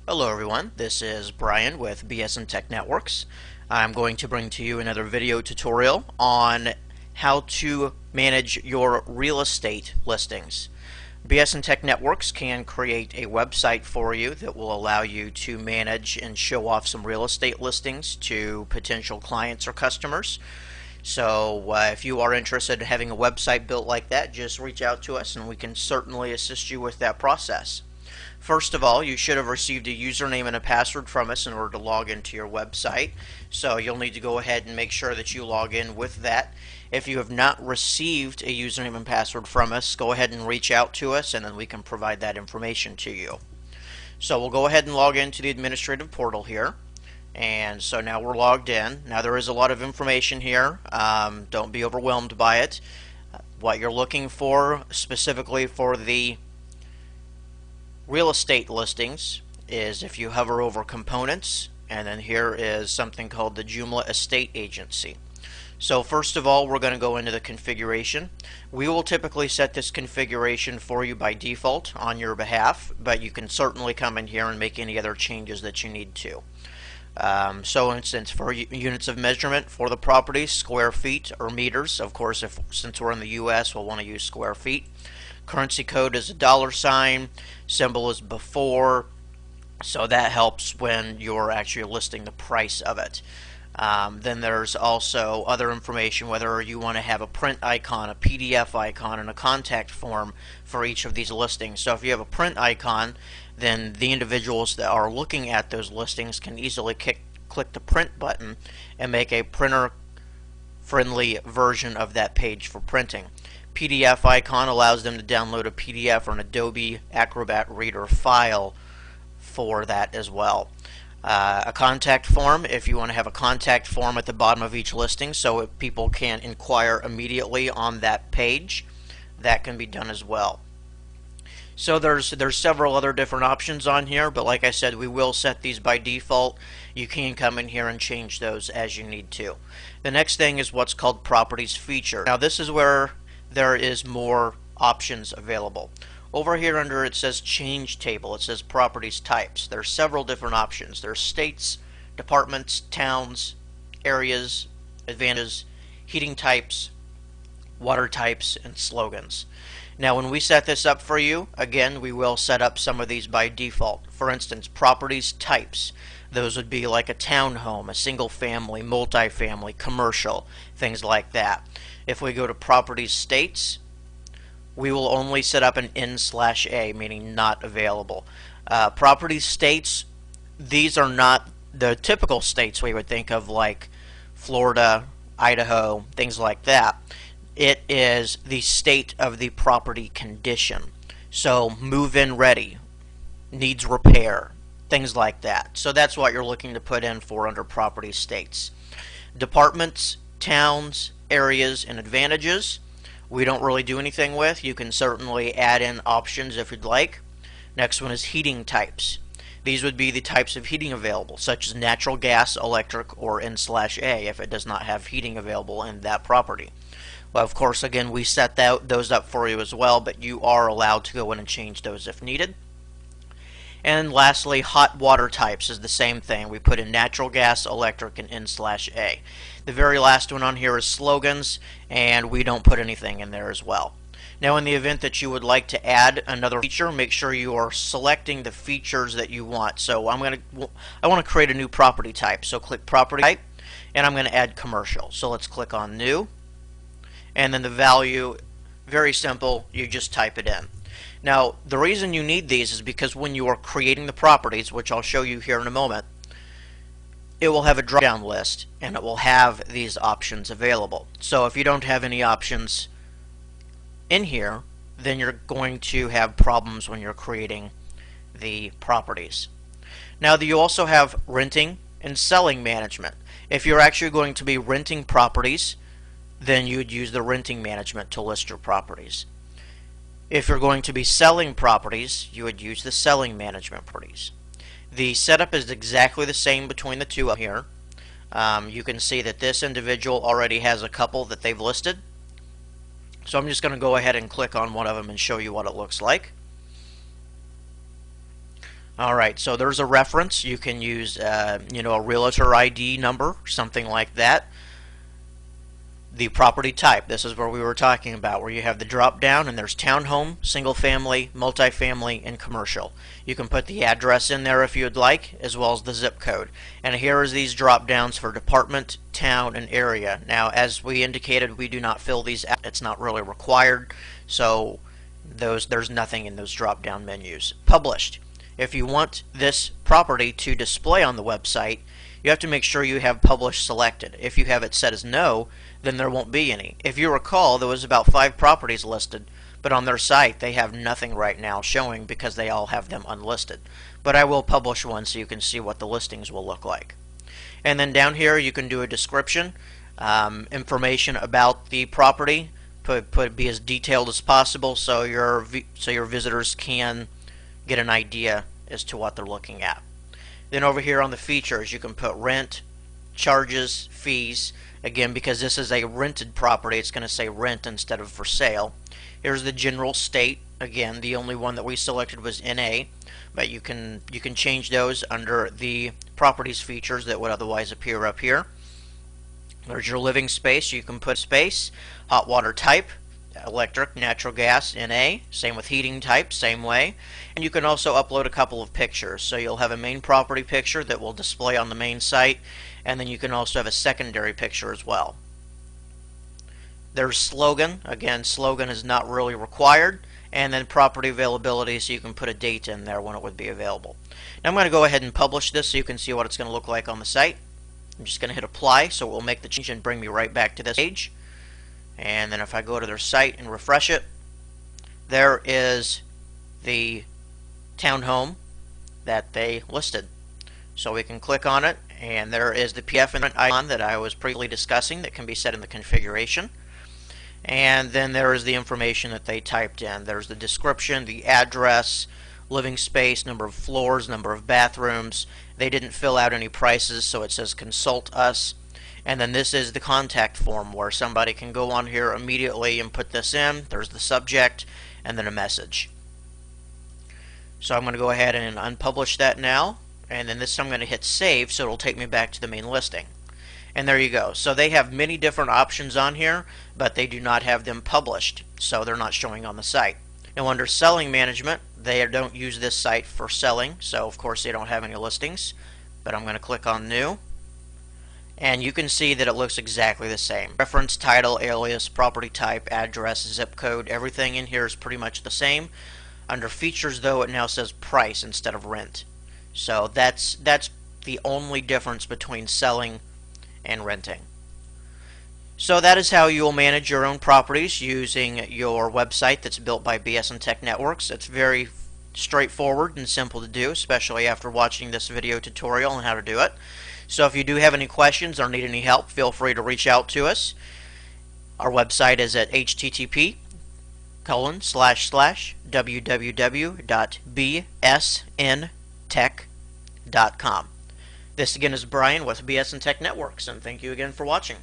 Hello everyone, this is Brian with BSN Tech Networks. I'm going to bring to you another video tutorial on how to manage your real estate listings. BSN Tech Networks can create a website for you that will allow you to manage and show off some real estate listings to potential clients or customers. So if you are interested in having a website built like that, just reach out to us and we can certainly assist you with that process. First of all, you should have received a username and a password from us in order to log into your website. So you'll need to go ahead and make sure that you log in with that. If you have not received a username and password from us, go ahead and reach out to us and then we can provide that information to you. So we'll go ahead and log into the administrative portal here. And so now we're logged in. Now there is a lot of information here. Don't be overwhelmed by it. What you're looking for specifically for the real estate listings is if you hover over components, and then here is something called the Joomla Estate Agency. So first of all, we're going to go into the configuration. We will typically set this configuration for you by default on your behalf, but you can certainly come in here and make any other changes that you need to. So for instance, for units of measurement for the property, square feet or meters. Of course, since we're in the US, we'll want to use square feet. Currency code is a $, symbol is before, so that helps when you're actually listing the price of it. Then there's also other information, whether you want to have a print icon, a PDF icon, and a contact form for each of these listings. So if you have a print icon, then the individuals that are looking at those listings can easily click the print button and make a printer-friendly version of that page for printing. PDF icon allows them to download a PDF or an Adobe Acrobat Reader file for that as well. A contact form, if you want to have a contact form at the bottom of each listing so people can inquire immediately on that page, that can be done as well. So there's several other different options on here, but like I said, we will set these by default. You can come in here and change those as you need to. The next thing is what's called Properties Feature. Now this is where there is more options available. Over here under it says Change Table, it says Properties Types. There's several different options. There's states, departments, towns, areas, advantages, heating types, water types, and slogans. Now when we set this up for you, again, we will set up some of these by default. For instance, Properties Types. Those would be like a townhome, a single family, multifamily, commercial, things like that. If we go to Properties States, we will only set up an N/A, meaning not available. Properties States, these are not the typical states we would think of like Florida, Idaho, things like that. It is the state of the property condition. So move-in ready, needs repair, things like that. So that's what you're looking to put in for under Property States. Departments, towns, areas, and advantages, we don't really do anything with. You can certainly add in options if you'd like. Next one is heating types. These would be the types of heating available, such as natural gas, electric, or N/A if it does not have heating available in that property. Well, of course, again, we set those up for you as well, but you are allowed to go in and change those if needed. And lastly, hot water types is the same thing. We put in natural gas, electric, and N/A. The very last one on here is slogans, and we don't put anything in there as well. Now in the event that you would like to add another feature, make sure you are selecting the features that you want. So I want to create a new property type. So click Property Type, and I'm going to add Commercial. So let's click on New, and then the value, very simple, you just type it in. Now, the reason you need these is because when you are creating the properties, which I'll show you here in a moment, it will have a drop-down list and it will have these options available. So if you don't have any options in here, then you're going to have problems when you're creating the properties. Now, you also have renting and selling management. If you're actually going to be renting properties, then you would use the renting management to list your properties. If you're going to be selling properties, you would use the selling management properties. The setup is exactly the same between the two up here. You can see that this individual already has a couple that they've listed. So I'm just going to go ahead and click on one of them and show you what it looks like. Alright, so there's a reference. You can use a realtor ID number, something like that. The property type, this is where we were talking about, where you have the drop down and there's townhome, single family, multifamily, and commercial. You can put the address in there if you would like, as well as the zip code. And here is these drop downs for department, town, and area. Now, as we indicated, we do not fill these out. It's not really required, so there's nothing in those drop down menus. Published. If you want this property to display on the website, you have to make sure you have published selected. If you have it set as no, then there won't be any. If you recall, there was about 5 properties listed, but on their site they have nothing right now showing because they all have them unlisted. But I will publish one so you can see what the listings will look like. And then down here you can do a description, information about the property, be as detailed as possible so your visitors can get an idea as to what they're looking at. Then over here on the features you can put rent, charges, fees. Again, because this is a rented property, it's going to say rent instead of for sale. Here's the general state. Again, the only one that we selected was NA, but you can change those under the properties features that would otherwise appear up here. There's your living space. You can put space, hot water type, electric, natural gas, NA. Same with heating type, same way. And you can also upload a couple of pictures. So you'll have a main property picture that will display on the main site, and then you can also have a secondary picture as well. There's slogan. Again, slogan is not really required. And then property availability, so you can put a date in there when it would be available. Now I'm going to go ahead and publish this so you can see what it's going to look like on the site. I'm just going to hit apply, so it will make the change and bring me right back to this page. And then if I go to their site and refresh it, there is the townhome that they listed. So we can click on it, and there is the PDF icon that I was previously discussing that can be set in the configuration. And then there is the information that they typed in. There's the description, the address, living space, number of floors, number of bathrooms. They didn't fill out any prices, so it says consult us. And then this is the contact form where somebody can go on here immediately and put this in. There's the subject and then a message. So I'm going to go ahead and unpublish that now, and then this time I'm going to hit save, so it'll take me back to the main listing. And there you go. So they have many different options on here, but they do not have them published, so they're not showing on the site. Now under selling management, they don't use this site for selling, so of course they don't have any listings. But I'm going to click on new, and you can see that it looks exactly the same. Reference, title, alias, property type, address, zip code, everything in here is pretty much the same. Under features though, it now says price instead of rent. So that's the only difference between selling and renting. So that is how you will manage your own properties using your website that's built by BSN Tech Networks. It's very straightforward and simple to do, especially after watching this video tutorial on how to do it. So if you do have any questions or need any help, feel free to reach out to us. Our website is at http://www.bsntech.com. This again is Brian with BSN Tech Networks, and thank you again for watching.